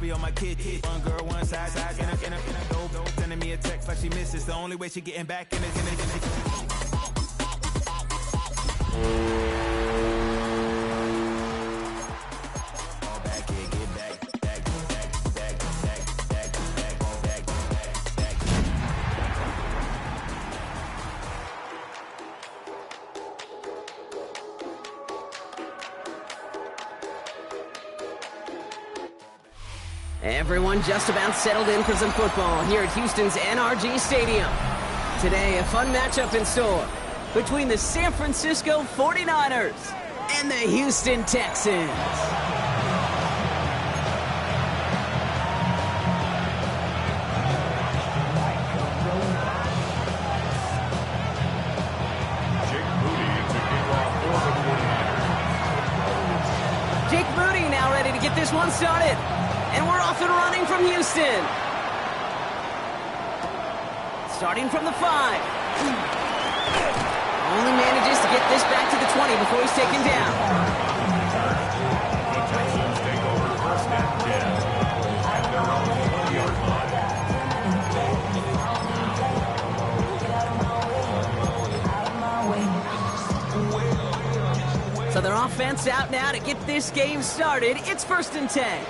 be on my kid. One girl, one side, in a dope, sending me a text like she misses. The only way she getting back in it. Everyone just about settled in for some football here at Houston's NRG Stadium. Today, a fun matchup in store between the San Francisco 49ers and the Houston Texans. Jake Moody now ready to get this one started. And we're off and running from Houston. Starting from the 5. Only manages to get this back to the 20 before he's taken down. The Texans take over first and 10 at their own 20-yard line. So their offense out now to get this game started. It's first and 10.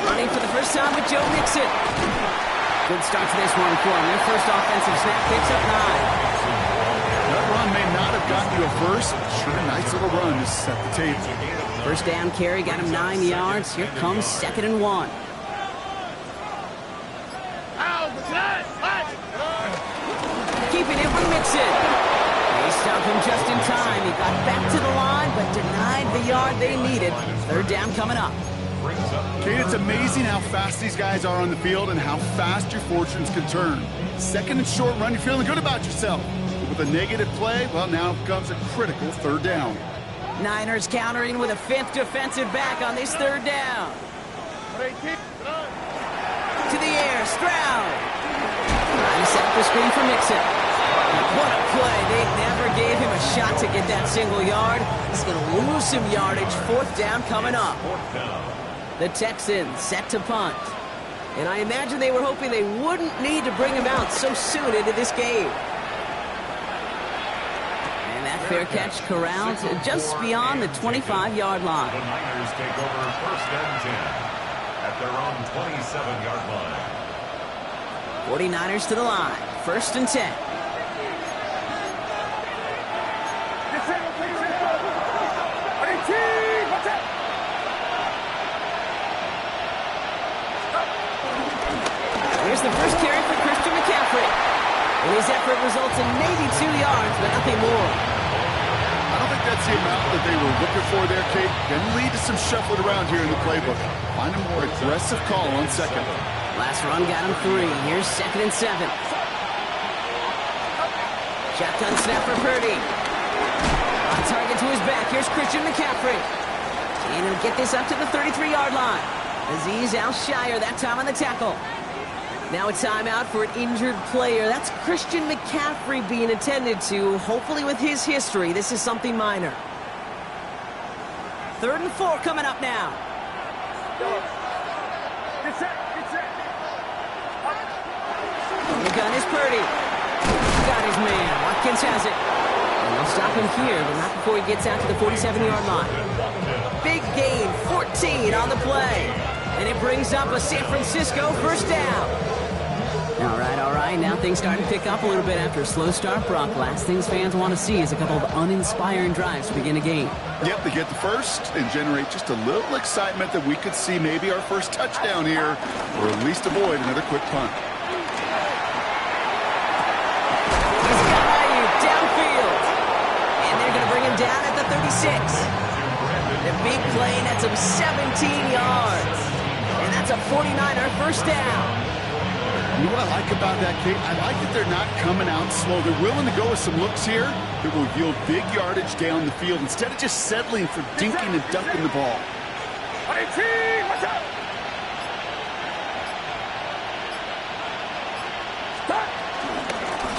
Running for the first time with Joe Mixon. Good start to this one for him. Their first offensive snap picks up 9. That run may not have gotten you a first, but sure a nice little run to set the table. First down carry got him 9 yards. Here comes 2nd and 1. Keeping it with Mixon. They stopped him just in time. He got back to the line, but denied the yard they needed. Third down coming up. Kate, it's amazing how fast these guys are on the field and how fast your fortunes can turn. Second and short run, you're feeling good about yourself. But with a negative play, well, now comes a critical third down. Niners countering with a 5th defensive back on this third down. To the air, Stroud. Trying to set up the screen for Mixon. What a play. They never gave him a shot to get that single yard. He's going to lose some yardage. 4th down coming up. The Texans set to punt. And I imagine they were hoping they wouldn't need to bring him out so soon into this game. And that fair catch corralled just beyond the 25-yard line. The Niners take over first and 10 at their own 27-yard line. 49ers to the line. First and 10. Here's the first carry for Christian McCaffrey. And his effort results in maybe 2 yards, but nothing more. I don't think that's the amount that they were looking for there, Kate. Can lead to some shuffling around here in the playbook. Find a more aggressive call on second. Last run got him 3. Here's 2nd and 7. Shotgun snap for Purdy. On target to his back. Here's Christian McCaffrey. And he'll get this up to the 33-yard line. Azeez Al-Shire that time on the tackle. Now a timeout for an injured player. That's Christian McCaffrey being attended to. Hopefully with his history, this is something minor. 3rd and 4 coming up now. The gun is Purdy. Got his man. Watkins has it. And they'll stop him here, but not before he gets out to the 47-yard line. Big gain, 14 on the play. And it brings up a San Francisco first down. All right. Now things starting to pick up a little bit after a slow start, Brock. Last things fans want to see is a couple of uninspiring drives to begin a game. Yep, they get the first and generate just a little excitement that we could see maybe our first touchdown here, or at least avoid another quick punt. He's got Ayuk downfield. And they're going to bring him down at the 36. The big play nets him 17 yards. And that's a 49er first down. You know what I like about that, Kate? I like that they're not coming out slow. They're willing to go with some looks here that will yield big yardage down the field instead of just settling for dinking and dunking the ball.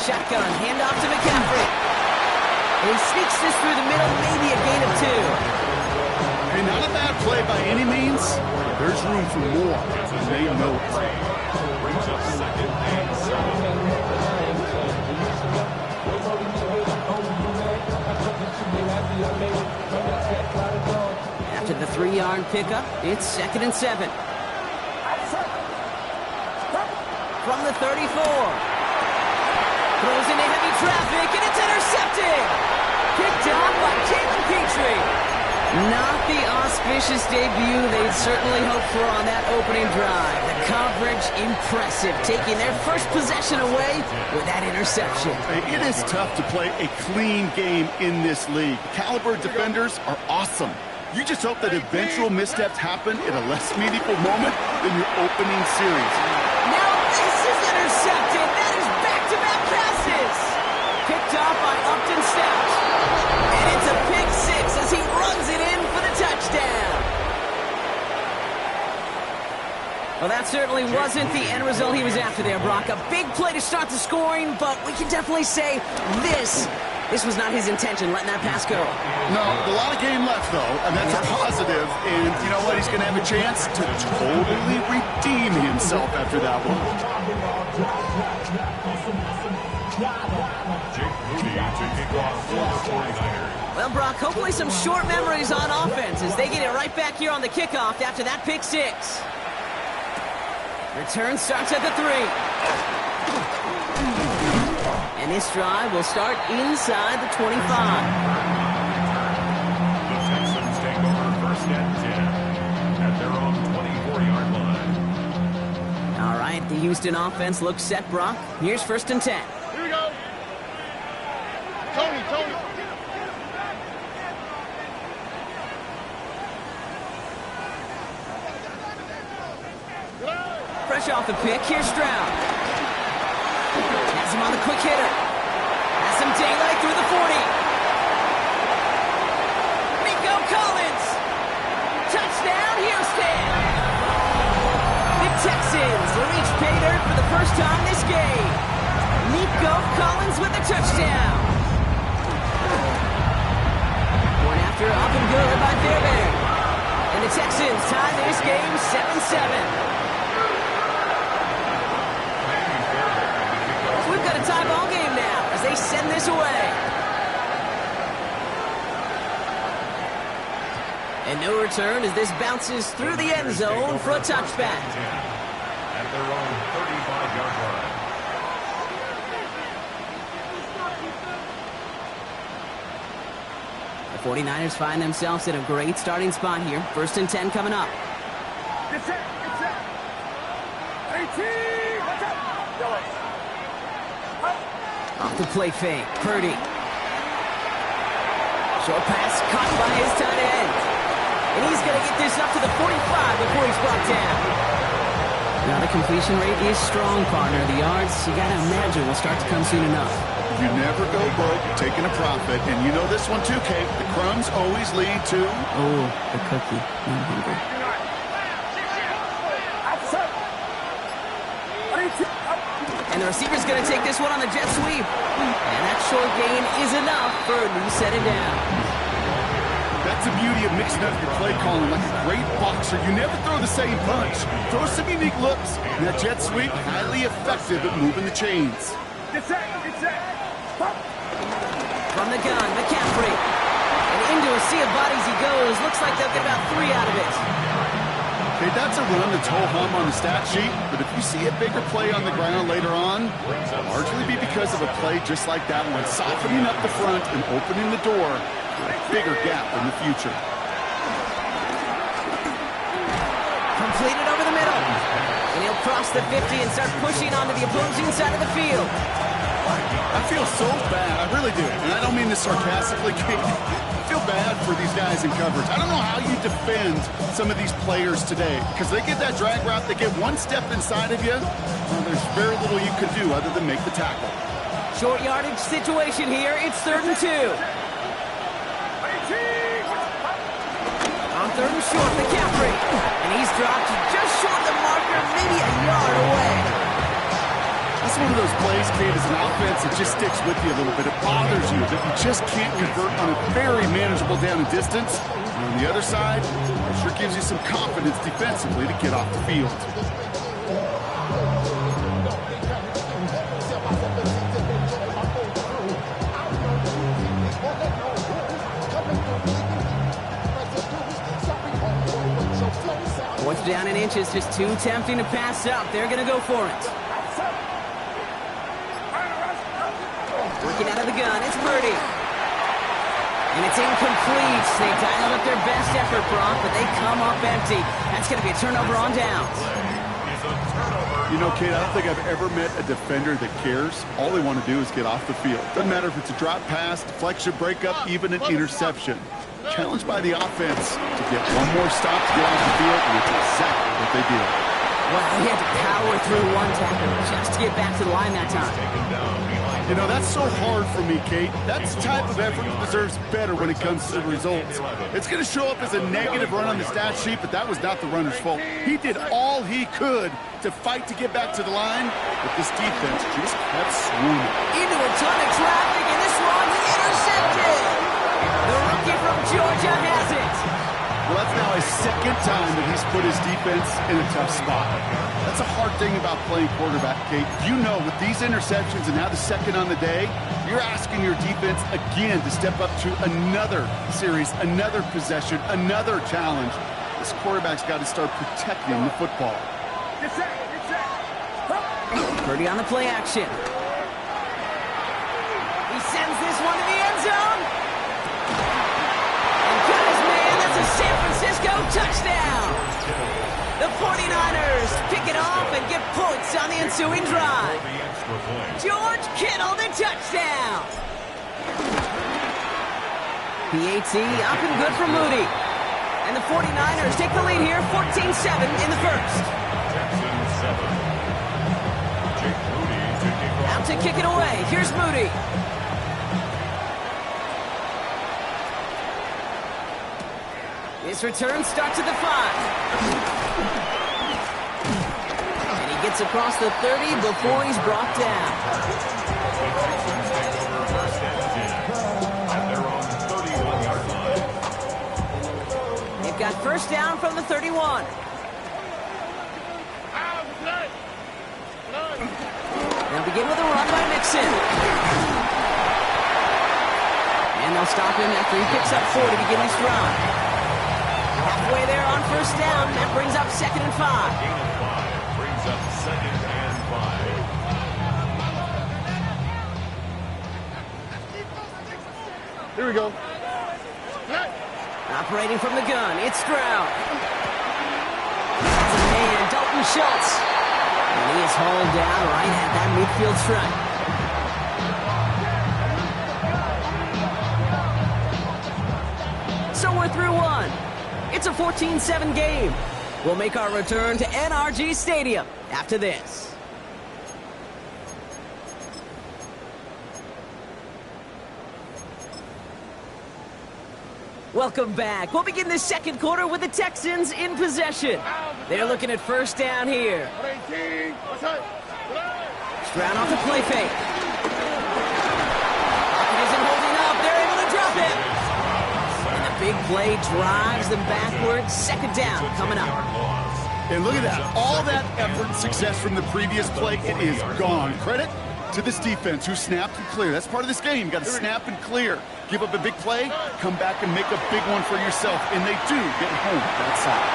Shotgun, handoff to McCaffrey. And he sneaks this through the middle, maybe a gain of 2. Hey, not a bad play by any means, there's room for more, and they know it. Brings up second and 7. After the 3-yard pickup, it's 2nd and 7. From the 34. Throws into heavy traffic, and it's intercepted! Picked off by Jalen Petrie. Not the auspicious debut they'd certainly hoped for on that opening drive. The coverage, impressive, taking their first possession away with that interception. It is tough to play a clean game in this league. Caliber defenders are awesome. You just hope that eventual missteps happen at a less meaningful moment than your opening series. Now this is intercepted. That is back-to-back passes. Picked off by Upton Stout. And it's a pick six as he runs it in for the touchdown. Well, that certainly wasn't the end result he was after there, Brock. A big play to start the scoring, but we can definitely say this was not his intention, letting that pass go. No, a lot of game left, though, and that's a positive. And you know what? He's going to have a chance to totally redeem himself after that one. Jake Moody to kick off for the 49ers. Well, Brock, hopefully some short memories on offense as they get it right back here on the kickoff after that pick six. Return starts at the 3. And this drive will start inside the 25. The Texans take over 1st and 10 at their own 24-yard line. All right, the Houston offense looks set, Brock. Here's 1st and 10. Here we go. Tony. Fresh off the pick, here's Stroud. Has him on the quick hitter. Has some daylight through the 40. Nico Collins. Touchdown, Houston. The Texans reach pay dirt for the first time this game. Nico Collins with the touchdown. One after up and good by Fairbairn. And the Texans tie this game 7-7. We've got a tie ball game now as they send this away. And no return as this bounces through the end zone for a touchback. At their own 35-yard line. The 49ers find themselves in a great starting spot here. 1st and 10 coming up. Get set. 18. Watch out. Off the play fake, Purdy. Short pass caught by his tight end. And he's going to get this up to the 45 before he's brought down. Now the completion rate is strong, partner. The yards, you got to imagine, will start to come soon enough. You never go broke taking a profit, and you know this one too, Kate. The crumbs always lead to... Oh, the cookie. I'm hungry. And the receiver's going to take this one on the jet sweep. And that short gain is enough for a new set of downs. That's the beauty of mixing up your play calling. Like a great boxer, you never throw the same punch. Throw some unique looks. And that jet sweep, highly effective at moving the chains. Get set. From the gun, McCaffrey. And into a sea of bodies he goes. Looks like they'll get about 3 out of it. Okay, that's a run that's ho-hum on the stat sheet, but if you see a bigger play on the ground later on, it'll largely be because of a play just like that one, softening up the front and opening the door for a bigger gap in the future. Completed over the middle. And he'll cross the 50 and start pushing onto the opposing side of the field. I feel so bad, I really do, and I don't mean this sarcastically, Kate. I feel bad for these guys in coverage. I don't know how you defend some of these players today, because they get that drag route, they get one step inside of you, well, there's very little you can do other than make the tackle. Short yardage situation here, it's 3rd and 2. On 3rd and short, McCaffrey. And he's dropped just short of the marker, maybe a yard away. That's one of those plays, Kate, as an offense that just sticks with you a little bit. It bothers you that you just can't convert on a very manageable down and distance. And on the other side, it sure gives you some confidence defensively to get off the field. Fourth down in inches, just too tempting to pass up. They're going to go for it. Working out of the gun, it's Purdy. And it's incomplete. They dialed up their best effort, Brock, but they come up empty. That's going to be a turnover on downs. You know, Kate, I don't think I've ever met a defender that cares. All they want to do is get off the field. Doesn't matter if it's a drop pass, deflection, breakup, even an interception. Challenged by the offense to get one more stop to get off the field, and it's exactly what they did. Well, he had to power through one tackle just to get back to the line that time. You know, that's so hard for me, Kate. That's the type of effort that deserves better when it comes to the results. It's going to show up as a negative run on the stat sheet, but that was not the runner's fault. He did all he could to fight to get back to the line, but this defense just kept swooning. Into a ton of traffic, and this one intercepted. The rookie from Georgia has it. Well, that's now his second time that he's put his defense in a tough spot. That's a hard thing about playing quarterback, Kate. You know, with these interceptions and now the second on the day, you're asking your defense again to step up to another series, another possession, another challenge. This quarterback's got to start protecting the football. Get set, get set. Purdy on the play action. He sends this one to the end zone. And got his man, that's a San Francisco touchdown. The 49ers pick it off and get points on the ensuing drive. George Kittle, the touchdown. PAT up and good for Moody. And the 49ers take the lead here, 14-7 in the first. Out to kick it away. Here's Moody. His return starts at the 5. And he gets across the 30 before he's brought down. They've got first down from the 31. They'll begin with a run by Mixon. And they'll stop him after he picks up 4 to begin his drive. Halfway there on first down. That brings up 2nd and 5. Gain of 5 brings up 2nd and 5. Here we go. Operating from the gun, it's Stroud. That's a man, Dalton Schultz. And he is hauled down right at that midfield stripe. So we're through one. It's a 14-7 game. We'll make our return to NRG Stadium after this. Welcome back. We'll begin the second quarter with the Texans in possession. They're looking at first down here. Stroud off the play fake. Pocket isn't holding up. They're able to drop it. And the big play drives them backwards. Second down coming up. And look at that. All that effort and success from the previous play, it is gone. Credit to this defense who snapped and clear. That's part of this game. You got to snap and clear. Give up a big play, come back and make a big one for yourself. And they do get home that side.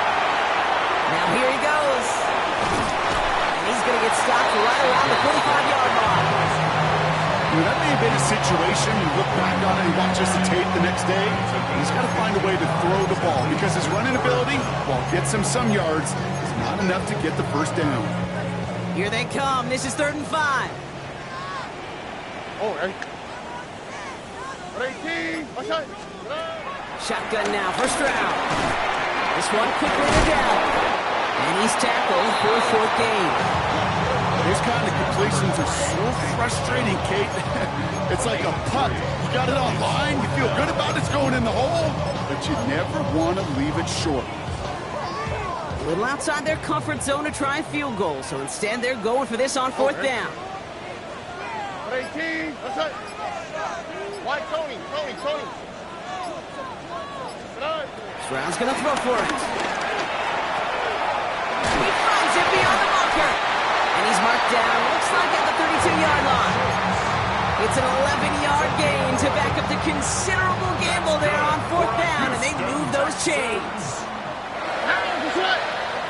Now here he goes. And he's going to get stopped right around the 45-yard line. You know, that may have been a situation you look back on it and watch just the tape the next day. He's got to find a way to throw the ball because his running ability, while it gets him some yards, is not enough to get the first down. Here they come. This is 3rd and 5. Oh, right. Shotgun now for Stroud. This one quickly to down. And he's tackled for a 4th gain. These kind of completions are so frustrating, Kate. It's like a putt. You got it on line, you feel good about it's going in the hole, but you never want to leave it short. A little outside their comfort zone to try a field goal, so instead they're going for this on 4th down. 18. Why Tony? Stroud's going to throw for it. He finds it beyond the marker. And he's marked down, looks like at the 32-yard line. It's an 11-yard gain to back up the considerable gamble there on 4th down, and they move those chains.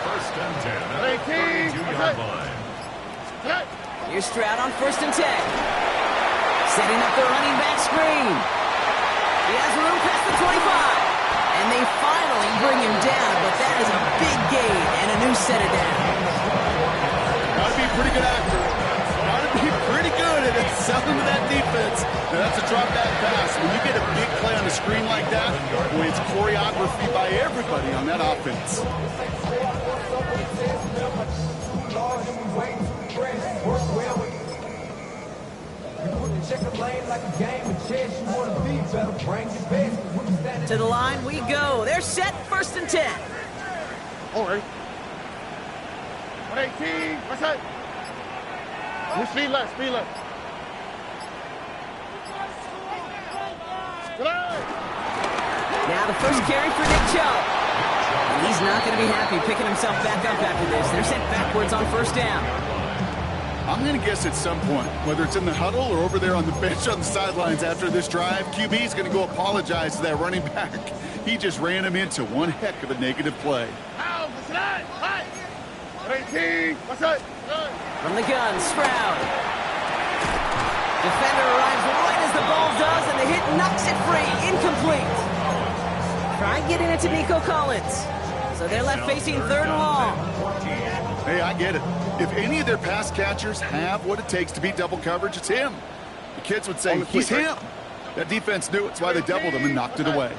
First and 10 at the 32-yard line. Here's Stroud on 1st and 10. Setting up the running back screen. He has room past the 25. And they finally bring him down, but that is a big gain and a new set of downs. Gotta be a pretty good actor. Gotta be pretty good at selling to that defense. Now that's a drop back pass. When you get a big play on the screen like that, boy, it's choreography by everybody on that offense. To the line we go. They're set, 1st and 10. All right. 118. What's that? Speed left, speed left. Now the first carry for Nick Chubb. And he's not going to be happy picking himself back up after this. They're sent backwards on 1st down. I'm going to guess at some point, whether it's in the huddle or over there on the bench on the sidelines after this drive, QB is going to go apologize to that running back. He just ran him into one heck of a negative play. From the gun, Stroud. Defender arrives right as the ball does, and the hit knocks it free. Incomplete. Try getting it to Nico Collins. So they're left facing 3rd and long. Hey, I get it. If any of their pass catchers have what it takes to beat double coverage, it's him. The kids would say, he's him. That defense knew it's why they doubled him and knocked it away.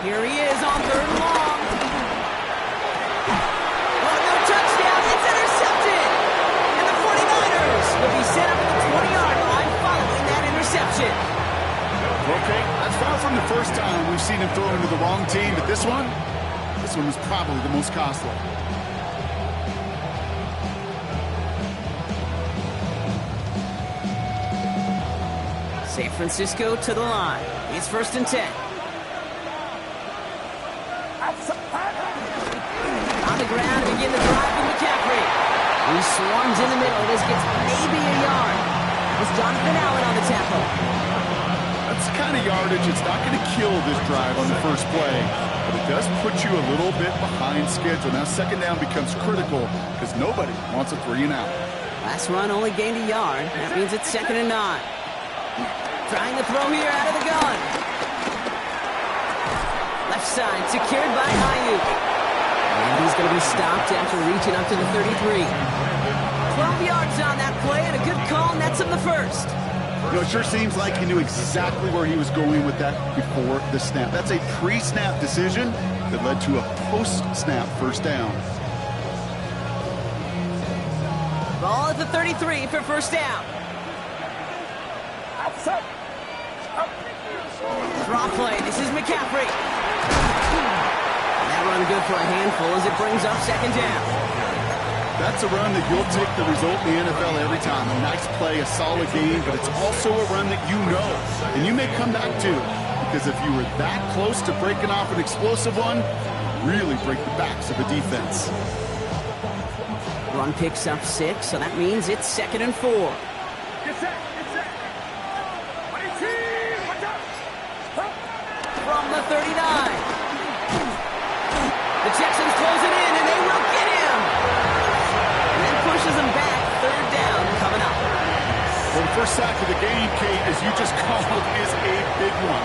Here he is on 3rd and long. Oh, no touchdown. It's intercepted. And the 49ers will be set up at the 20-yard line following that interception. Okay, that's far from the first time we've seen him throw into the wrong team, but this one was probably the most costly. San Francisco to the line. It's 1st and 10. On the ground to begin the drive with McCaffrey. He swarms in the middle. This gets maybe a yard. It's Jonathan Allen on the tackle. That's the kind of yardage. It's not going to kill this drive on the first play, but it does put you a little bit behind schedule. Now 2nd down becomes critical because nobody wants a 3 and out. Last run only gained a yard. That means it's 2nd and 9. Trying to throw here out of the gun. Left side secured by Ayuk. And he's going to be stopped after reaching up to the 33. 12 yards on that play and a good call nets him the first. You know, it sure seems like he knew exactly where he was going with that before the snap. That's a pre-snap decision that led to a post-snap 1st down. Ball at the 33 for 1st down. Draw play. This is McCaffrey. That run good for a handful as it brings up 2nd down. That's a run that you'll take the result in the NFL every time. A nice play, a solid game, but it's also a run that you know, and you may come back to, because if you were that close to breaking off an explosive one, really break the backs of the defense. Run picks up 6, so that means it's 2nd and 4. Get set, get set. 118, watch out. From the 39. The Texans close it in, and they will get him. And then pushes him back. 3rd down coming up. Well, the first sack of the game, Kate, as you just called, is a big one.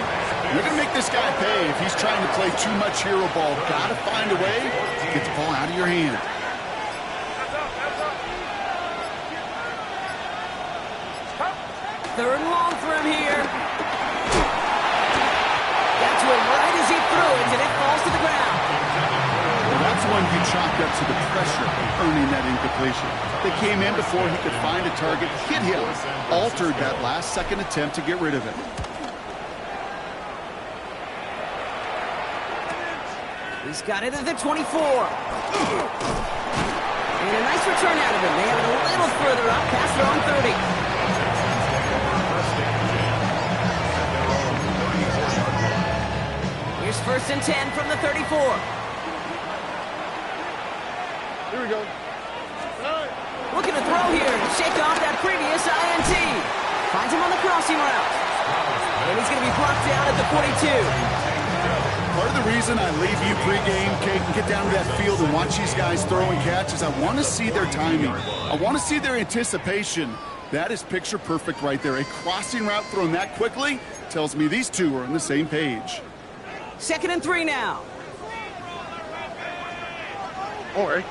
You're going to make this guy pay if he's trying to play too much hero ball. Got to find a way to get the ball out of your hand. Third and long for him here. Got to him right as he threw it, and it falls to the ground. Well, that's one you chalked up to the pressure of earning that incompletion. They came in before he could find a target, hit him, altered that last-second attempt to get rid of it. He's got it at the 24. And a nice return out of him. They have it a little further up, past their own 30. first and 10 from the 34. Here we go. Looking to throw here to shake off that previous INT. Finds him on the crossing route. And he's going to be blocked down at the 42. Part of the reason I leave you pregame, Kate, and get down to that field and watch these guys throw and catch is I want to see their timing. I want to see their anticipation. That is picture perfect right there. A crossing route thrown that quickly tells me these two are on the same page. 2nd and 3 now. All right.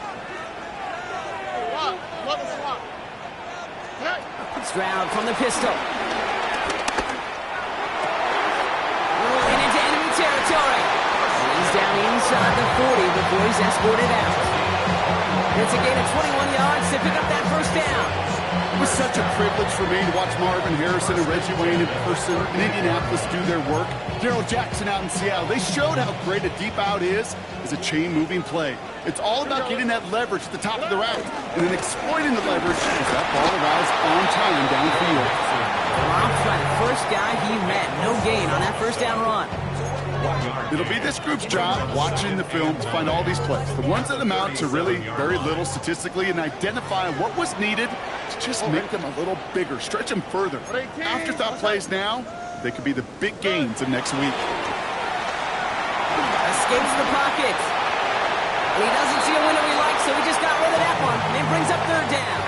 Stroud from the pistol. Rolling into enemy territory. He's down inside the 40 before he's escorted out. It's a gain of 21 yards to pick up that first down. It was such a privilege for me to watch Marvin Harrison and Reggie Wayne in person in Indianapolis do their work. Darrell Jackson out in Seattle. They showed how great a deep out is as a chain-moving play. It's all about getting that leverage at the top of the route and then exploiting the leverage as that ball arrives on time downfield. Blocked by the first guy he met. No gain on that first down run. It'll be this group's job watching the film to find all these plays, the ones that amount to really very little statistically, and identify what was needed to just make them a little bigger, stretch them further. Afterthought plays now, they could be the big gains of next week. Escapes the pocket. And he doesn't see a window he likes, so he just got rid of that one. And brings up 3rd down.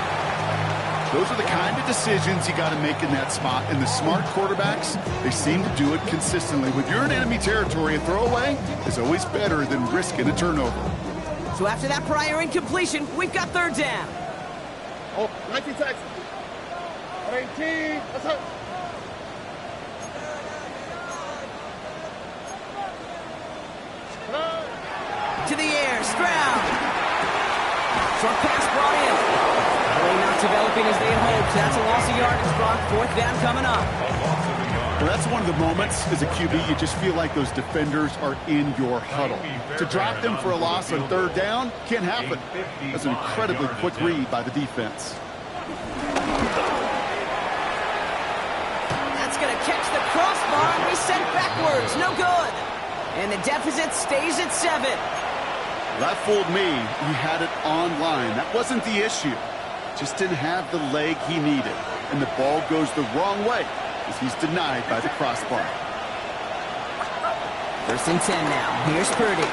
Those are the kind of decisions you got to make in that spot. And the smart quarterbacks, they seem to do it consistently. When you're in enemy territory, a throwaway is always better than risking a turnover. So after that prior incompletion, we've got 3rd down. Oh, 19 seconds. 18. Let's go. To the air, Stroud. Short pass brought in. Really not developing as they had hoped. That's a loss of yardage, Brock. 4th down coming up. Well, that's one of the moments as a QB you just feel like those defenders are in your huddle. To drop them for a loss on 3rd down can't happen. That's an incredibly quick read by the defense. That's going to catch the crossbar and be sent backwards. No good. And the deficit stays at 7. That fooled me. He had it online. That wasn't the issue. Just didn't have the leg he needed. And the ball goes the wrong way as he's denied by the crossbar. 1st and 10 now. Here's Purdy.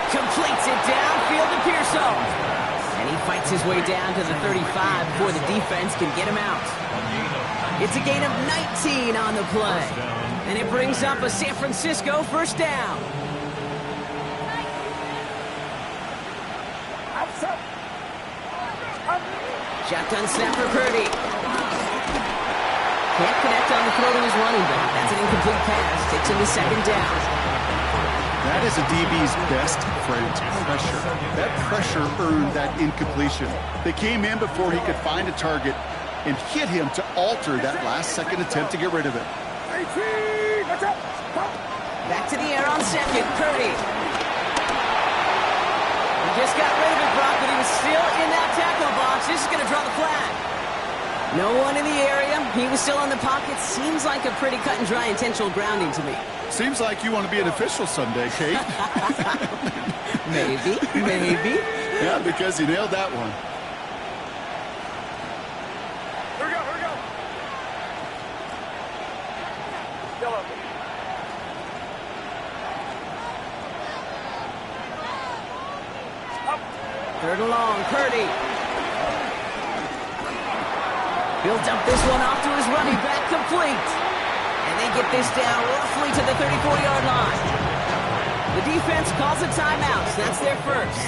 Completes it downfield to Pearson. And he fights his way down to the 35 before the defense can get him out. It's a gain of 19 on the play. And it brings up a San Francisco 1st down. Shotgun snap for Purdy. Can't connect on the throw to his running back. That's an incomplete pass. Takes him to 2nd down. That is a DB's best friend, pressure. That pressure earned that incompletion. They came in before he could find a target and hit him to alter that last-second attempt to get rid of it. Back to the air on 2nd. Purdy. He just got rid of it, Brock, but he was still in that tackle box. This is going to draw the flag. No one in the area. He was still in the pocket. Seems like a pretty cut and dry intentional grounding to me. Seems like you want to be an official someday, Kate. Maybe. Yeah, because he nailed that one. Here we go. Yellow. 3rd and long, Purdy. Builds up this one off to his running back, complete. And they get this down roughly to the 34-yard line. The defense calls a timeout. That's their first.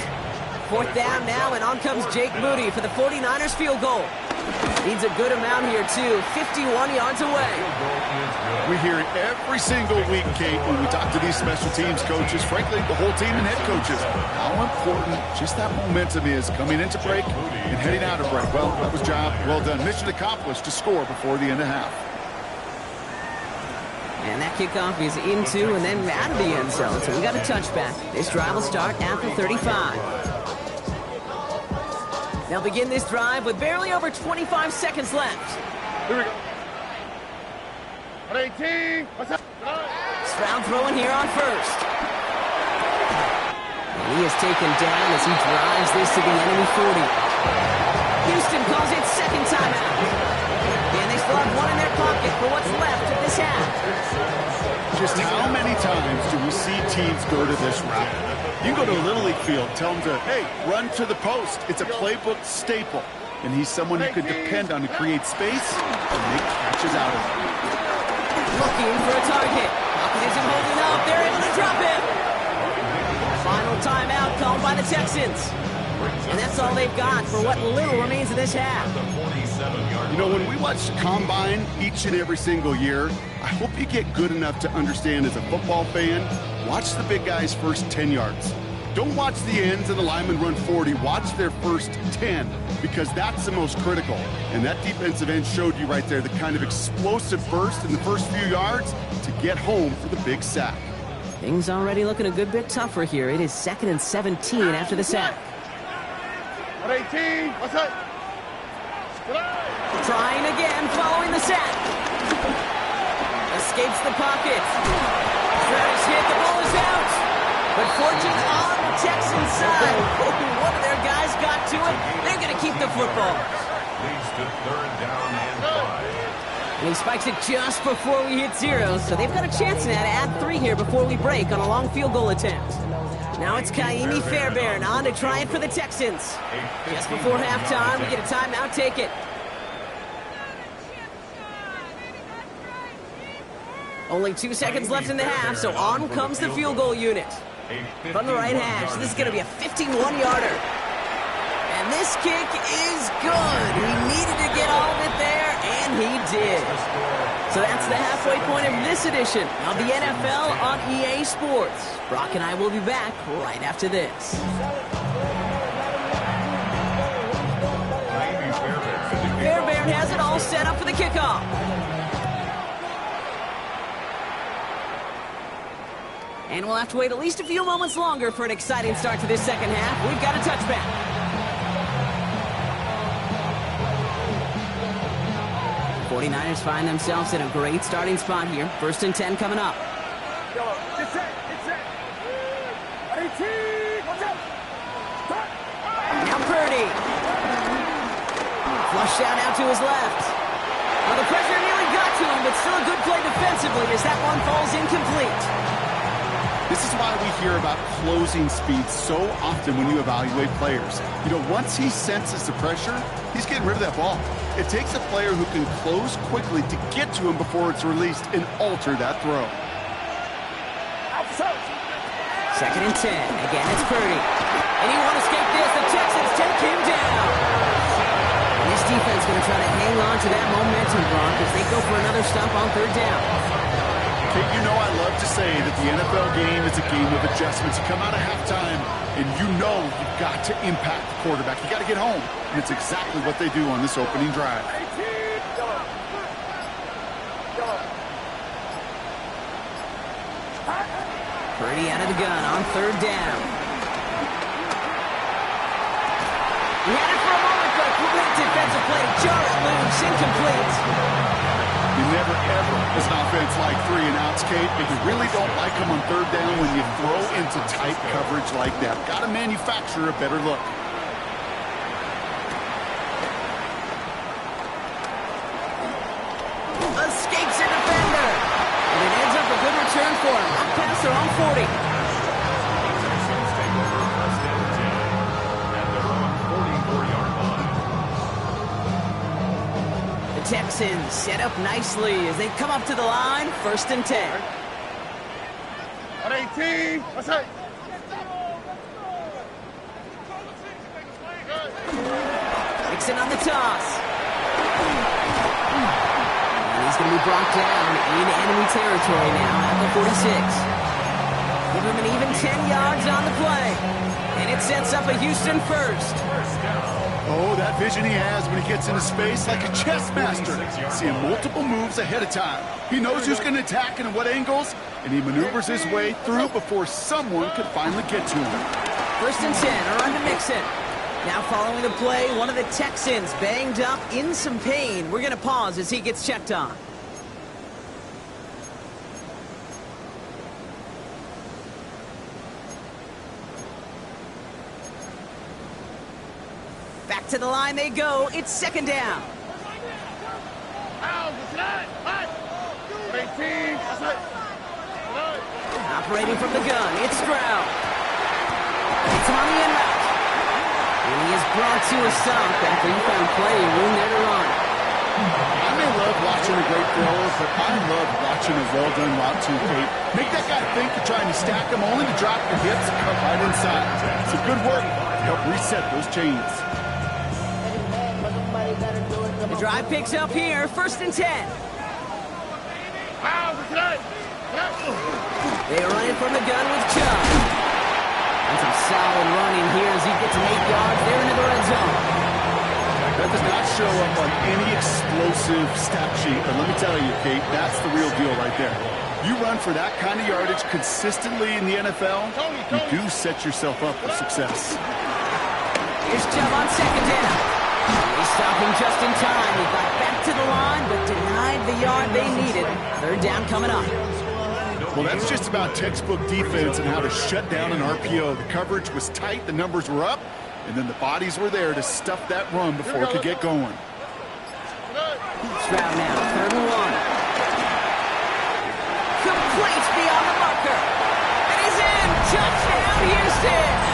4th down now, and on comes Jake Moody for the 49ers field goal. Needs a good amount here, too. 51 yards away. We hear it every single week, Kate, when we talk to these special teams coaches, frankly, the whole team and head coaches, how important just that momentum is coming into break and heading out of break. Well, that was job well done. Mission accomplished to score before the end of half. And that kickoff is into and then out of the end zone. So we got a touchback. This drive will start after 35. They'll begin this drive with barely over 25 seconds left. Here we go. 18. What's up? Stroud throwing here on first. And he is taken down as he drives this to the enemy 40. Houston calls it second timeout. And they still have one in their pocket for what's left of this half. Just how many times do we see teams go to this route? You can go to a Little League field, tell them to, hey, run to the post. It's a playbook staple. And he's someone you could depend on to create space and make catches out of it. Looking for a target. Pocket isn't holding up. They're able to drop it. Final timeout called by the Texans. And that's all they've got for what little remains of this half. You know, when we watch the Combine each and every single year, I hope you get good enough to understand as a football fan, watch the big guys' first 10 yards. Don't watch the ends and the linemen run 40. Watch their first 10, because that's the most critical. And that defensive end showed you right there the kind of explosive burst in the first few yards to get home for the big sack. Things already looking a good bit tougher here. It is 2nd and 17 after the sack. 18, what's up? Trying again following the sack. Escapes the pocket. Travis hit, the ball is out. But fortune on the Texans side. One of their guys got to it. They're going to keep the football. Leads to 3rd down and 5. And he spikes it just before we hit 0. So they've got a chance now to add 3 here before we break on a long field goal attempt. Now it's Kaimi Fairbairn on to try it for the Texans. Just before halftime, we get a timeout, take it. Only 2 seconds left in the half, so on comes the field goal unit. From the right hash, this is going to be a 51-yarder. And this kick is good. He needed to get all of it there, and he did. So that's the halfway point of this edition of the NFL on EA Sports. Brock and I will be back right after this. Fairbairn has it all set up for the kickoff. And we'll have to wait at least a few moments longer for an exciting start to this second half. We've got a touchback. The 49ers find themselves in a great starting spot here. 1st and 10 coming up. Now Purdy. Flushed out to his left. Well, the pressure nearly got to him, but still a good play defensively as that one falls incomplete. This is why we hear about closing speed so often when you evaluate players. You know, once he senses the pressure, he's getting rid of that ball. It takes a player who can close quickly to get to him before it's released and alter that throw. 2nd and 10. Again, it's Purdy. And he won't escape this. The Texans take him down. And this defense going to try to hang on to that momentum, Brock, as they go for another stop on 3rd down. Kate, you know I love to say that the NFL game is a game of adjustments. You come out of halftime, and you know you've got to impact the quarterback. You got to get home. And it's exactly what they do on this opening drive. Purdy out of the gun on 3rd down. He had it for a moment, but a great defensive play. Jar it loose, incomplete. You never, ever, as an offense, like 3 and outs, Kate, and you really don't like them on 3rd down when you throw into tight coverage like that. Got to manufacture a better look. Escapes a defender. And it ends up a good return for him. Up past their own 40. Texans take over 1st and 10 at their own 44-yard line. The Texans set up nicely as they come up to the line. 1st and 10. 18, what's up? Mixon on the toss. And he's going to be brought down in enemy territory now at the 46. Give him an even 10 yards on the play. And it sets up a Houston first. Oh, that vision he has when he gets into space like a chess master. Seeing multiple moves ahead of time. He knows who's going to attack and at what angles, and he maneuvers his way through before someone could finally get to him. 1st and 10, around to Mixon. Now following the play, one of the Texans banged up in some pain. We're going to pause as he gets checked on. Back to the line they go. It's second down. Operating from the gun, it's Stroud. It's on the end route. And he is brought to a stop after he found plenty of room there to run. I may love watching a great thrower, but I love watching a well-done route too, Kate. Make that guy think you're trying to stack him, only to drop the hips and cut right inside. It's a good work to help reset those chains. The drive picks up here, 1st and 10. They are running from the gun with Chubb. And some solid running here as he gets 8 yards there into the red zone. That does not show up on any explosive stat sheet, but let me tell you, Kate, that's the real deal right there. You run for that kind of yardage consistently in the NFL, you do set yourself up for success. Here's Chubb on 2nd down. He's stopping just in time. He got back to the line, but denied the yard they needed. 3rd down coming up. Well, that's just about textbook defense and how to shut down an RPO. The coverage was tight, the numbers were up, and then the bodies were there to stuff that run before it could get going. Stroud now, 3rd and 1. Complete beyond the marker. And he's in. Touchdown, Houston.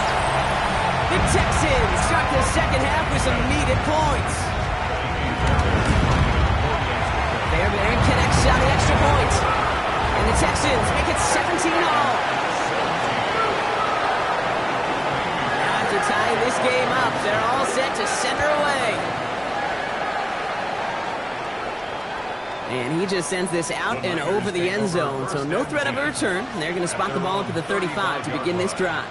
The Texans start the second half with some needed points. Fairbairn connects on the extra point. And the Texans make it 17-all. Now to tie this game up, they're all set to center away. And he just sends this out and over the end zone, so no threat of a return. And they're going to spot the ball up at the 35 to begin this drive.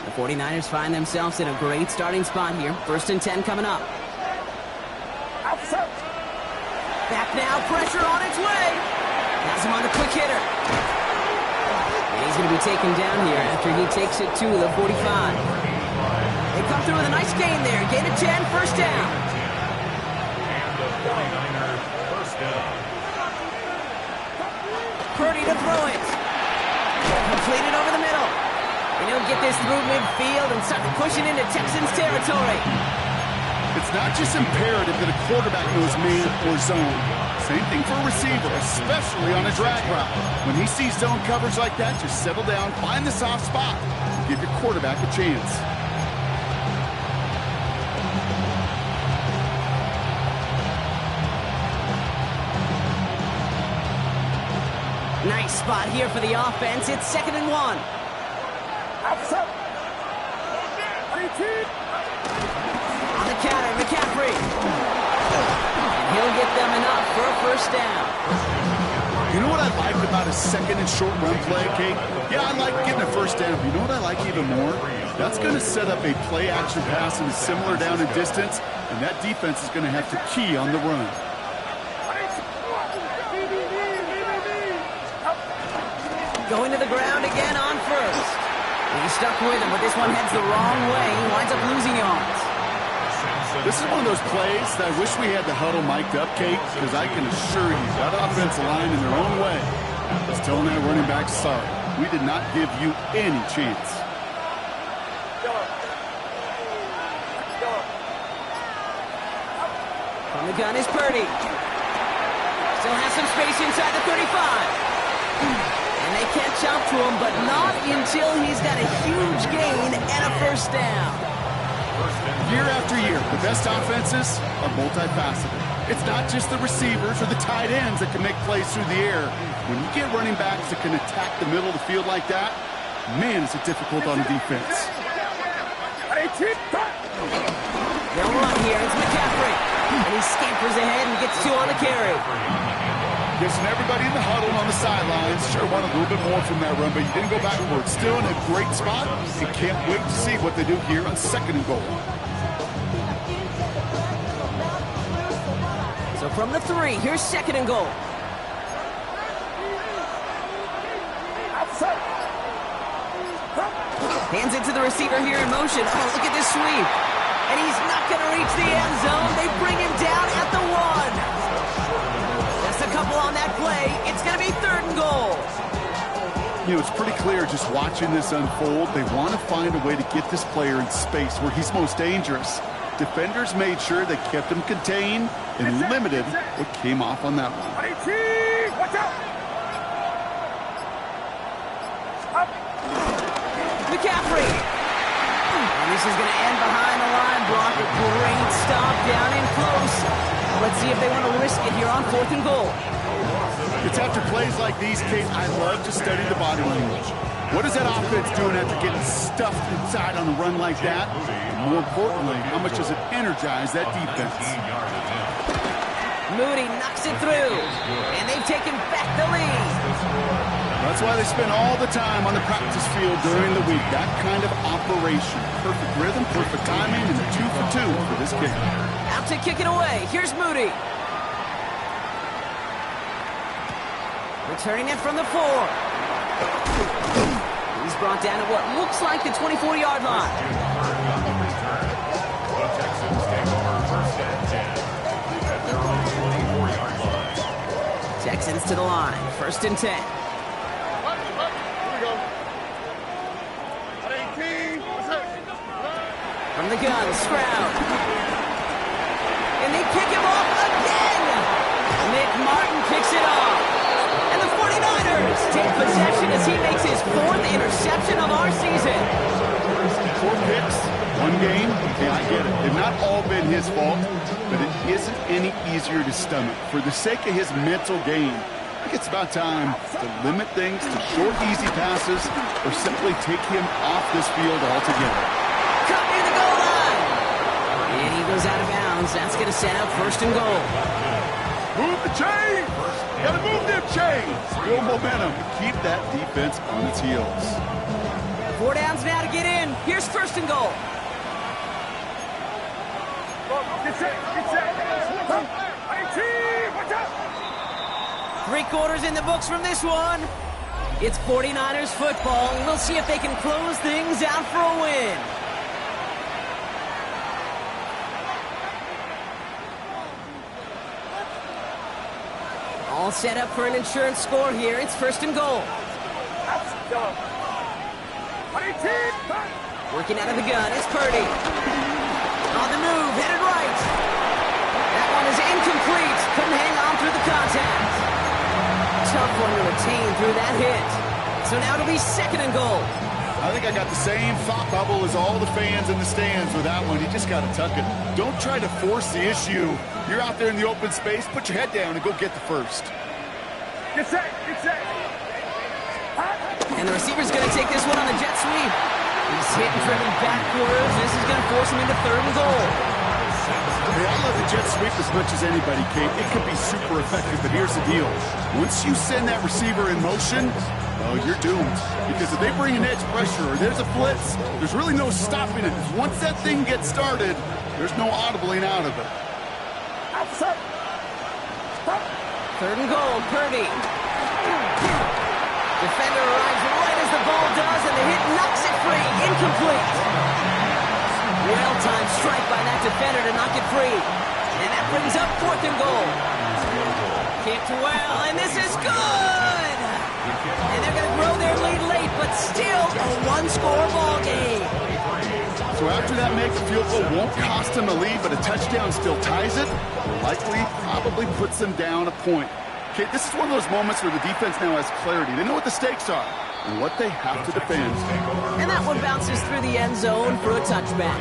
The 49ers find themselves in a great starting spot here. 1st and 10 coming up. Back now, pressure on its way. Has him on the quick hitter. And he's going to be taken down here after he takes it to the 45. They come through with a nice gain there. Gain of 10, 1st down. And the 49ers first down. Purdy to throw it. Completed over the middle. And he'll get this through midfield and start pushing into Texans territory. It's not just imperative that a quarterback knows man or zone. Same thing for a receiver, especially on a drag route. When he sees zone coverage like that, just settle down, find the soft spot, and give your quarterback a chance. Nice spot here for the offense. It's 2nd and 1. On the counter, McCaffrey. And he'll get them enough for a 1st down. You know what I liked about a 2nd and short run play, Kate? Yeah, I like getting a 1st down, but you know what I like even more? That's going to set up a play-action pass in a similar down and distance, and that defense is going to have to key on the run. Going to the ground again on 1st. He's stuck with him, but this one heads the wrong way. He winds up losing yards. This is one of those plays that I wish we had the huddle mic'd up, Kate, because I can assure you that offensive line in their own way is telling that running back, sorry, we did not give you any chance. From the gun is Purdy. Still has some space inside the 35. And they can't jump to him, but not until he's got a huge gain and a 1st down. Year after year, the best offenses are multifaceted. It's not just the receivers or the tight ends that can make plays through the air. When you get running backs that can attack the middle of the field like that, man, is it difficult on the defense. They'll run here. It's McCaffrey. And he scampers ahead and gets 2 on the carry. Listen, everybody in the huddle on the sidelines sure wanted a little bit more from that run, but you didn't go backwards. Still in a great spot, and can't wait to see what they do here on 2nd and goal. So from the 3, here's 2nd and goal. Hands it to the receiver here in motion. Oh, look at this sweep. And he's not going to reach the end zone. They bring him down at the 1. Just a couple on that play. It's going to be 3rd and goal. it's pretty clear just watching this unfold. They want to find a way to get this player in space where he's most dangerous. Defenders made sure they kept him contained and limited what came off on that one. Watch out! McCaffrey. And this is going to end behind the line. Block a great stop down and close. Let's see if they want to risk it here on 4th and goal. It's after plays like these, Kate, I love to study the body language. What is that offense doing after getting stuffed inside on a run like that? And more importantly, how much does it energize that defense? Moody knocks it through, and they've taken back the lead. That's why they spend all the time on the practice field during the week. That kind of operation. Perfect rhythm, perfect timing, and 2 for 2 for this kid. Out to kick it away. Here's Moody. Returning it from the 4. He's brought down at what looks like the 24-yard line. The Texans take over 1st and 10 at their own 24-yard line. Texans to the line. 1st and 10. Here we go. 18. From the gun, Stroud. And they pick him off again. Nick Martin picks it off. And the 49ers take possession as he makes his 4th interception of our season. 4 picks, 1 game. Yeah, I get it. They've not all been his fault, but it isn't any easier to stomach. For the sake of his mental game, I think it's about time to limit things to short, easy passes or simply take him off this field altogether. Cut near the goal line. And he goes out of bounds. That's going to set up 1st and goal. Move the chains! Gotta move them chains! Build momentum to keep that defense on its heels. 4 downs now to get in. Here's 1st and goal. Get set. 18. Watch out! 3 quarters in the books from this one. It's 49ers football. We'll see if they can close things out for a win. All set up for an insurance score here. It's 1st and goal. Working out of the gun, it's Purdy. On the move, headed right. That one is incomplete. Couldn't hang on through the contact. Tough one to retain through that hit. So now it'll be 2nd and goal. I think I got the same thought bubble as all the fans in the stands with that one. You just got to tuck it. Don't try to force the issue. You're out there in the open space. Put your head down and go get the first. Get set. And the receiver's going to take this one on the jet sweep. He's hit and driven backwards. This is going to force him into 3rd and goal. Hey, I love the jet sweep as much as anybody, Kate. It can be super effective, but here's the deal. Once you send that receiver in motion, well, you're doomed. Because if they bring an edge pressure or there's a blitz, there's really no stopping it. Once that thing gets started, there's no audibling out of it. 3rd and goal, Purdy. Defender arrives right as the ball does, and the hit knocks it free. Incomplete. Well-timed strike by that defender to knock it free. And that brings up 4th and goal. Kicked well, and this is good! And they're going to grow their lead late, but still a 1-score ball game. So after that make, the field goal won't cost them a lead, but a touchdown still ties it. Likely, probably puts them down a point. Okay, this is one of those moments where the defense now has clarity. They know what the stakes are and what they have to defend. And that one bounces through the end zone for a touchback.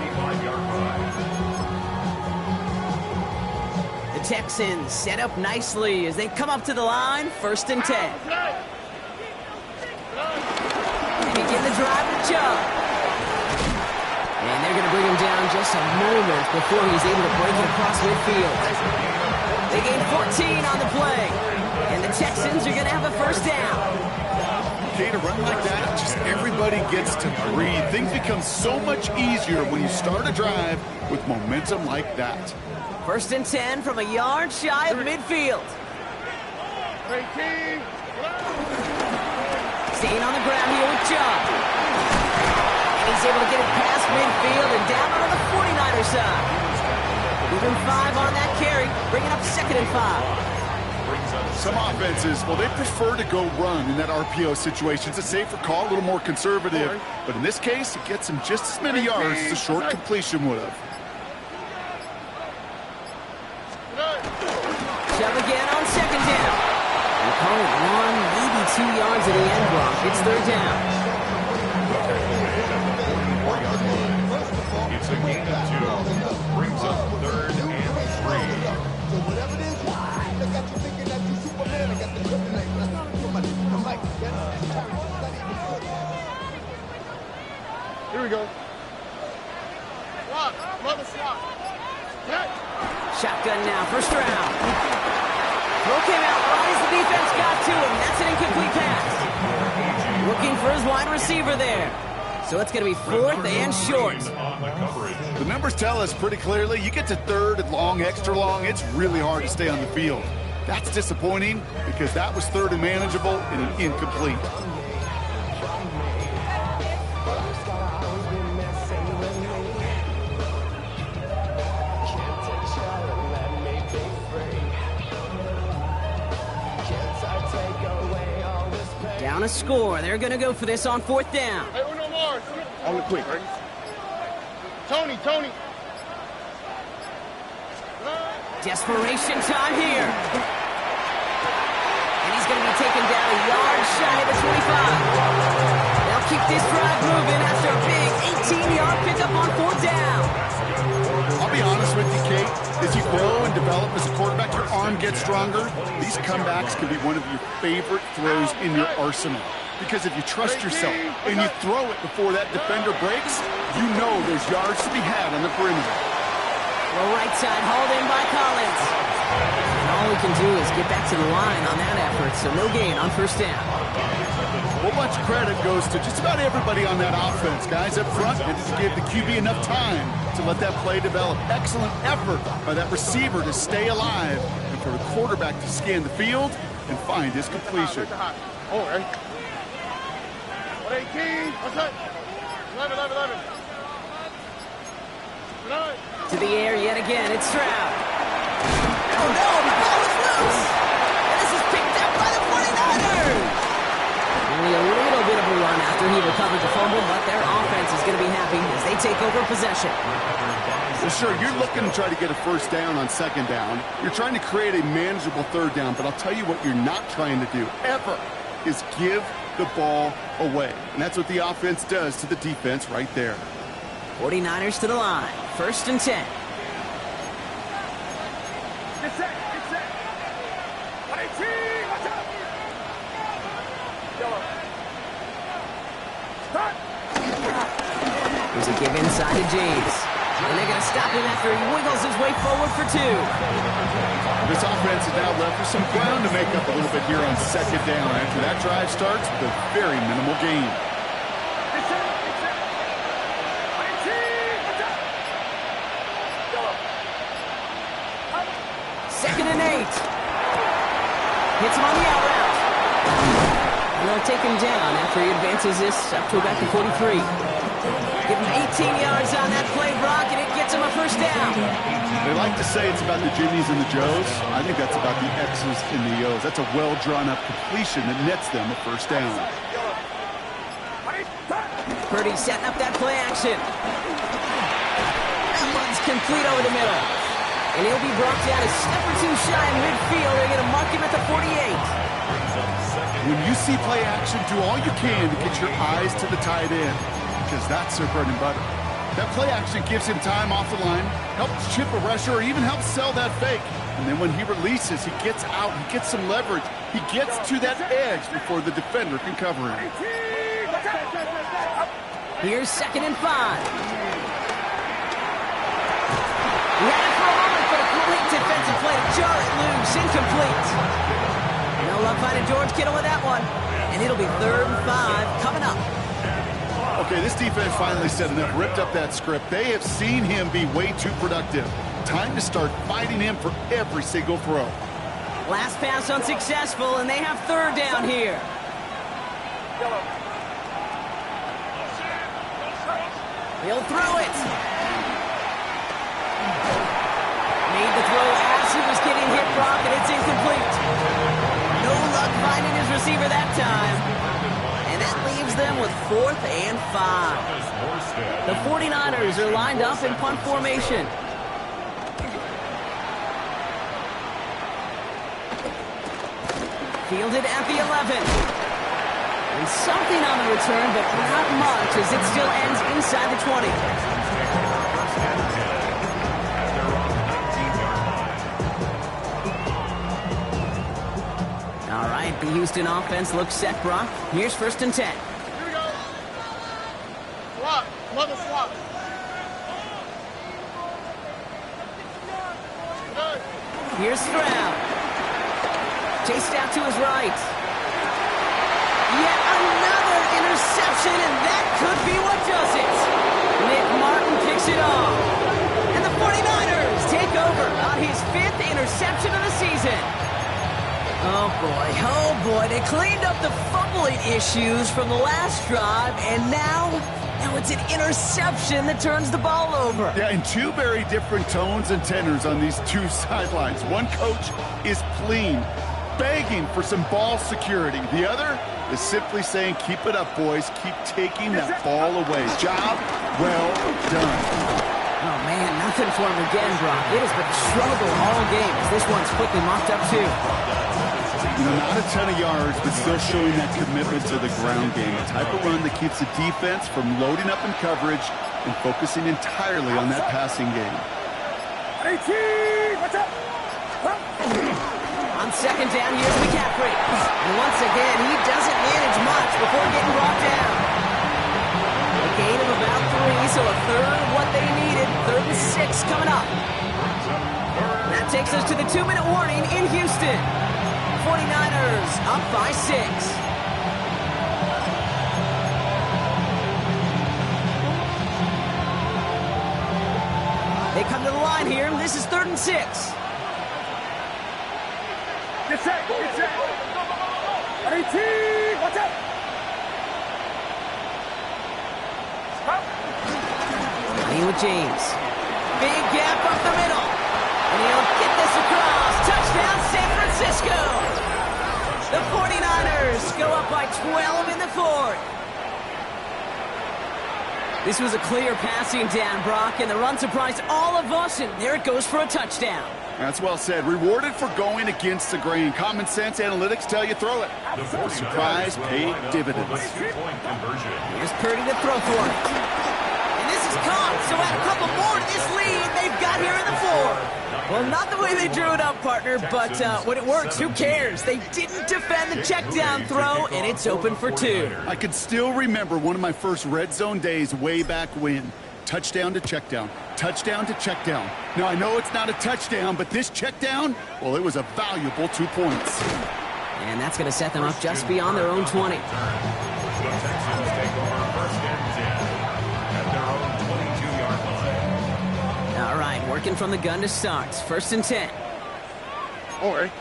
The Texans set up nicely as they come up to the line, 1st and 10. Begin the drive with Chubb. And they're going to bring him down just a moment before he's able to break it across midfield. They gain 14 on the play. And the Texans are going to have a 1st down. Okay, to run like that, just everybody gets to breathe. Things become so much easier when you start a drive with momentum like that. 1st and 10 from a yard shy of midfield. 18. Staying on the ground here with Chubb. And he's able to get it past midfield and down on the 49er side. Moving 5 on that carry, bringing up 2nd and 5. Some offenses, well, they prefer to go run in that RPO situation. It's a safer call, a little more conservative. But in this case, it gets him just as many yards as a short completion would have. Shove again on second down. You call it 1, maybe 2 yards at the end block. It's third down. It's a gain of 2. Brings up 3rd and 3. Here we go. Slot. Mother slot. Shotgun now, first round. Throw came out right as the defense got to him. That's an incomplete pass. Looking for his wide receiver there. So it's going to be 4th and short. The numbers tell us pretty clearly, you get to 3rd and long, extra long, it's really hard to stay on the field. That's disappointing because that was 3rd and manageable and an incomplete. Down a score. They're going to go for this on 4th down. Hey, Uno Mars. On the quick, right? Tony. Desperation time here. And he's going to be taken down a yard shy of the 25. They'll keep this drive moving after a big 18-yard pickup on 4th down. I'll be honest with you, Kate. As you grow and develop as a quarterback, your arm gets stronger. These comebacks can be one of your favorite throws in your arsenal. Because if you trust yourself and you throw it before that defender breaks, you know there's yards to be had on the perimeter. Well, right side hauled in by Collins. And all we can do is get back to the line on that effort, so no gain on first down. Well, much credit goes to just about everybody on that offense. Guys up front, they just gave the QB enough time to let that play develop. Excellent effort by that receiver to stay alive and for the quarterback to scan the field and find his completion. Oh, right. 118. What's that? 11. To the air yet again, it's Stroud. Oh no, the ball is loose! And this is picked up by the 49ers! Only a little bit of a run after he recovered the fumble, but their offense is going to be happy as they take over possession. Well, sure, you're looking to try to get a first down on second down. You're trying to create a manageable third down, but I'll tell you what you're not trying to do, ever, is give the ball away. And that's what the offense does to the defense right there. 49ers to the line. 1st and 10. Get set. 118. Watch out. Yellow. Start. There's a give inside to James. And they're going to stop him after he wiggles his way forward for 2. This offense is now left with some ground to make up a little bit here on second down. After that drive starts with a very minimal gain. Second and 8. Hits him on the out route. And they'll take him down after he advances this up to about the 43. Give him 18 yards on that play, Brock, and it gets him a first down. They like to say it's about the Jimmies and the Joes. I think that's about the X's and the O's. That's a well-drawn-up completion that nets them a first down. Purdy setting up that play action. That one's complete over the middle. And he'll be brought down a step or two shy in midfield. They're going to mark him at the 48. When you see play action, do all you can to get your eyes to the tight end, because that's their bread and butter. That play action gives him time off the line, helps chip a rusher, or even helps sell that fake. And then when he releases, he gets out, he gets some leverage. He gets to that edge before the defender can cover him. Here's 2nd and 5. He had it for a moment, but a great defensive play to jar it loose, incomplete. No luck finding George Kittle with that one. And it'll be 3rd and 5 coming up. Okay, this defense finally set enough, ripped up that script. They have seen him be way too productive. Time to start fighting him for every single throw. Last pass unsuccessful, and they have 3rd down here. He'll throw it. Made the throw as he was getting hit, Brock, and it's incomplete. 4th and 5. The 49ers are lined up in punt formation. Fielded at the 11. And something on the return, but not much as it still ends inside the 20. All right, the Houston offense looks set, Brock. Here's 1st and 10. Here we go. Swap. Another swap. Good. Here's Stroud. Chased out to his right. Yet another interception, and that could be what does it. Nick Martin picks it off. And the 49ers take over on his 5th interception of the season. Oh boy, they cleaned up the fumbling issues from the last drive, and now it's an interception that turns the ball over. Yeah, and two very different tones and tenors on these two sidelines. One coach is pleading, begging for some ball security. The other is simply saying, keep it up, boys. Keep taking that ball away. Job well done. Oh, man, nothing for him again, Brock. It has been a struggle all game as this one's quickly mopped up, too. You know, not a ton of yards, but still showing that commitment to the ground game. A type of run that keeps the defense from loading up in coverage and focusing entirely on that passing game. 18, watch out! On 2nd down, here's McCaffrey. And once again, he doesn't manage much before getting brought down. A gain of about 3, so a third what they needed. 3rd and 6 coming up. That takes us to the 2-minute warning in Houston. 49ers up by 6. They come to the line here. This is 3rd and 6. Get set, get set. 18, watch out! Running with James. Big gap up the middle. And he'll get this across. Touchdown, San Francisco. The 49ers go up by 12 in the 4th. This was a clear passing down, Brock, and the run surprised all of us, and there it goes for a touchdown. That's well said. Rewarded for going against the grain. Common sense analytics tell you throw it. The surprise paid dividends. Here's Purdy to throw for it. And this is caught, so add a couple more to this lead they've got here in the 4th. Well, not the way they drew it up, partner, but when it works, who cares? They didn't defend the check down throw, and it's open for 2. I can still remember one of my first red zone days way back when. Touchdown to check down. Touchdown to check down. Now, I know it's not a touchdown, but this check down, well, it was a valuable 2 points. And that's going to set them up just beyond their own 20. The Texans take over 1st and 10 at their own 22-yard line. All right, working from the gun to start. 1st and 10. Okay.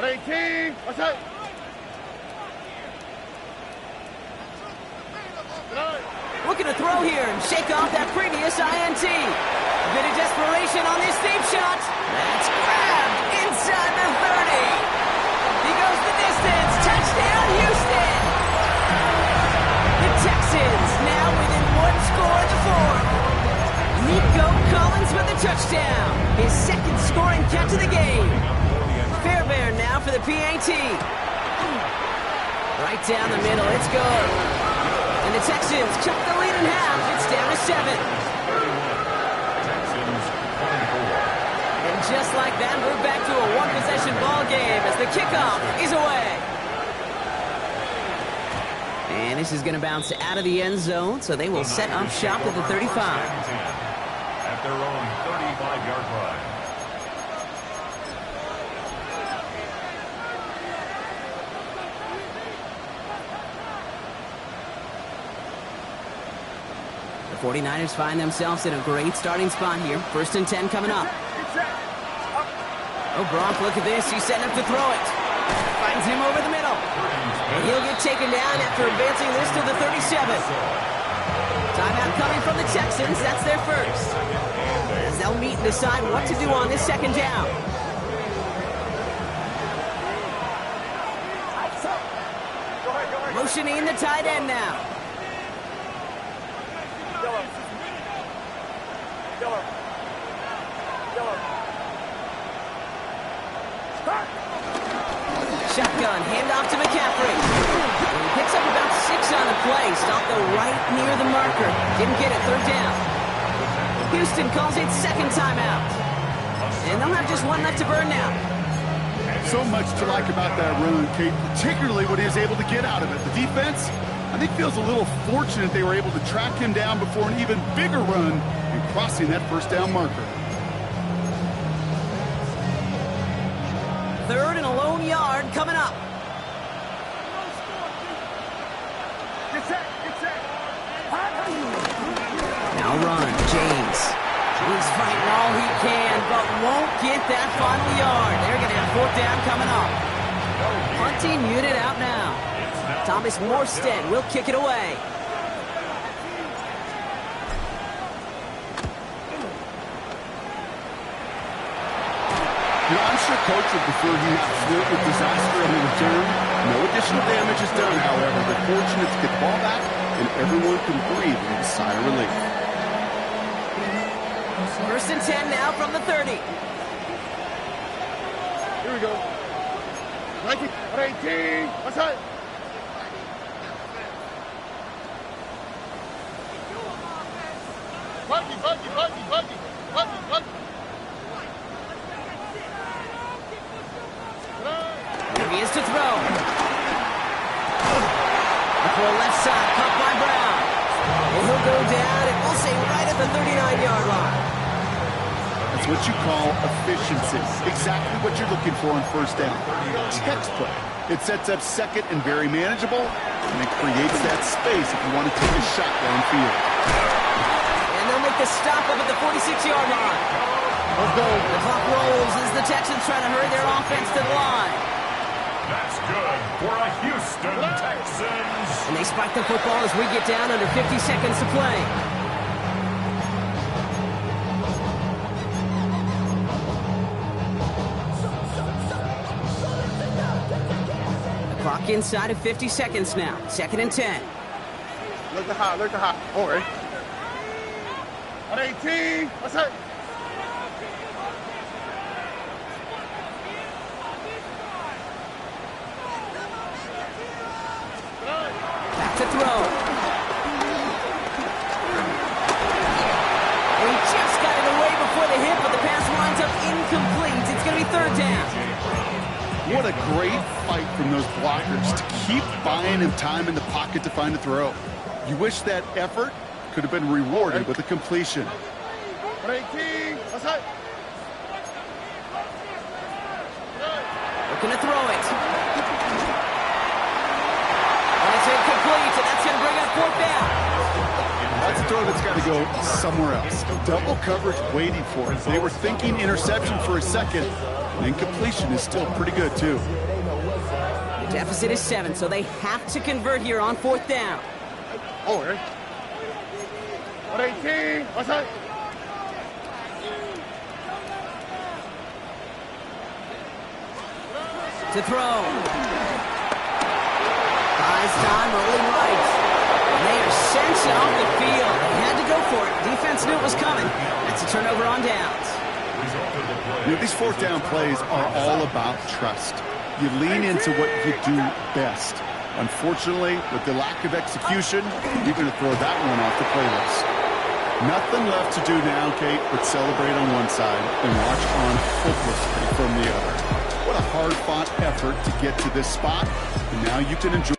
18, watch out! Looking to throw here and shake off that previous INT. A bit of desperation on this deep shot. That's grabbed inside the 30. He goes the distance. Touchdown, Houston. The Texans now within 1 score in the 4th. Nico Collins with the touchdown. His 2nd scoring catch of the game. Fairbairn now for the PAT. Right down the middle. It's good. And the Texans cut the lead in half. It's down to 7. Texans 24. And just like that, we're back to a one-possession ball game as the kickoff is away. And this is going to bounce out of the end zone, so they will set up shop at the 35. At their own 35-yard line. The 49ers find themselves in a great starting spot here. 1st and 10 coming up. Oh, Brock, look at this. He's setting up to throw it. Finds him over the middle. And he'll get taken down after advancing this to the 37. Timeout coming from the Texans. That's their first. As they'll meet and decide what to do on this 2nd down. Motioning the tight end now. Shotgun, handoff to McCaffrey. And he picks up about 6 on the play. Stopped though right near the marker. Didn't get it, third down. Houston calls it second timeout. And they'll have just one left to burn now. So much to like about that run, Kate, particularly what he was able to get out of it. The defense, I think, feels a little fortunate they were able to track him down before an even bigger run and crossing that first down marker. Third and a lone yard coming up. Now run, James. He's fighting all he can, but won't get that final yard. They're going to have fourth down coming up. Punting unit out now. Thomas Morstead will kick it away. You know, I'm sure Coach would prefer he flirt with disaster on the return. No additional damage is done, however. They're fortunate to get the ball back, and everyone can breathe with a sigh of relief. First and 10 now from the 30. Here we go. 19, 18, outside. Buggy. Here he is to throw. The throw left side, caught by Brown. And he'll go down, and we'll say right at the 39-yard line. That's what you call efficiency. Exactly what you're looking for on first down. Textbook. It sets up second and very manageable, and it creates that space if you want to take a shot downfield. And they'll make the stop up at the 46-yard line. Let's go. The clock rolls as the Texans try to hurry their offense to the line. That's good for a Houston Texans. And they spike the football as we get down under 50 seconds to play. The clock inside of 50 seconds now. Second and 10. Look the hot. All right. 18, outside. Back to throw. And he just got it away before the hit, but the pass winds up incomplete. It's going to be third down. What a great fight from those blockers to keep buying him time in the pocket to find a throw. You wish that effort could have been rewarded with a completion. 18, outside. Looking to throw it. And it's incomplete, and that's going to bring up fourth down. That's a throw that's got to go somewhere else. Double coverage waiting for it. They were thinking interception for a second. Incompletion is still pretty good, too. The deficit is 7, so they have to convert here on fourth down. All right. 18, outside. To throw. Buys time, rolling right. And they are sent off the field. They had to go for it. Defense knew it was coming. That's a turnover on downs. You know, these fourth down plays are all about trust. You lean into what you do best. Unfortunately, with the lack of execution, you're going to throw that one off the playlist. Nothing left to do now, Kate, but celebrate on one side and watch on hopelessly from the other. What a hard-fought effort to get to this spot, and now you can enjoy